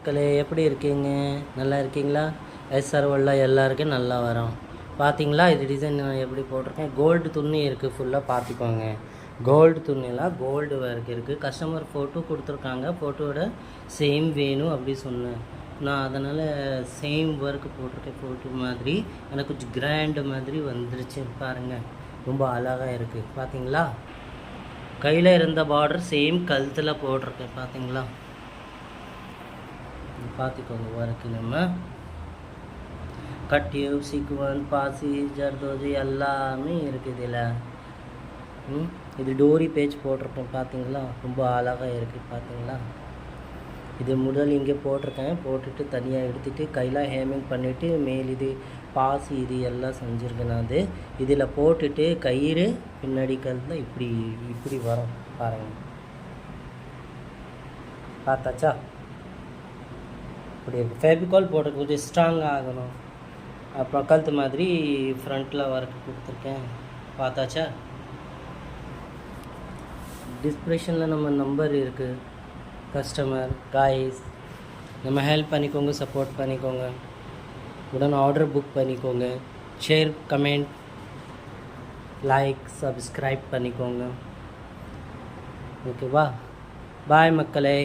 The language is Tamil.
மக்களே, எப்படி இருக்கீங்க? நல்லா இருக்கீங்களா? எஸ்ஆர் உள்ள எல்லாருக்கும் நல்லா வரும். பார்த்தீங்களா, இது டிசைன் நான் எப்படி போட்டிருக்கேன். கோல்டு துணி இருக்குது, ஃபுல்லாக பார்த்துக்கோங்க. கோல்டு துணியெல்லாம் கோல்டு ஒர்க் இருக்குது. கஸ்டமர் ஃபோட்டோ கொடுத்துருக்காங்க, ஃபோட்டோவோட சேம் வேணும் அப்படி சொன்னேன். நான் அதனால் சேம் ஒர்க் போட்டிருக்கேன். ஃபோட்டோ மாதிரி எனக்கு கொஞ்சம் கிராண்டு மாதிரி வந்துருச்சு பாருங்கள். ரொம்ப அழகாக இருக்குது பார்த்தீங்களா. கையில் இருந்த பார்டர் சேம் கழுத்தில் போட்டிருக்கேன் பார்த்தீங்களா. பார்த்துக்கோங்க. ஒர்க்கு நம்ம கட்டியூ சீக்வன் பாசி ஜர்தோஜி எல்லாமே இருக்குது இதில். இது டோரி பேஜ் போட்டிருக்கேன் பார்த்தீங்களா. ரொம்ப அழகாக இருக்குது பார்த்தீங்களா. இது முதல் இங்கே போட்டிருக்கேன், போட்டுட்டு தனியாக எடுத்துகிட்டு கையில் ஹேமிங் பண்ணிவிட்டு மேல் இது பாசி இது எல்லாம் செஞ்சுருக்கேன். நான் அது இதில் போட்டுட்டு கயிறு பின்னாடி கழுத்தில் இப்படி இப்படி வரும் பாருங்கள். பார்த்தாச்சா. இப்படி இருக்குது. ஃபேபிகால் போட்டு கொஞ்சம் ஸ்ட்ராங்காக ஆகணும். அப்புறம் கழுத்து மாதிரி ஃப்ரண்ட்டில் ஒர்க் கொடுத்துருக்கேன். பார்த்தாச்சா. டிஸ்கிரிப்ஷனில் நம்ம நம்பர் இருக்குது. கஸ்டமர் காய்ஸ் நம்ம ஹெல்ப் பண்ணிக்கோங்க, சப்போர்ட் பண்ணிக்கோங்க, உடனே ஆர்டர் புக் பண்ணிக்கோங்க. ஷேர், கமெண்ட், லைக், சப்ஸ்கிரைப் பண்ணிக்கோங்க. ஓகேவா. பாய் மக்களே.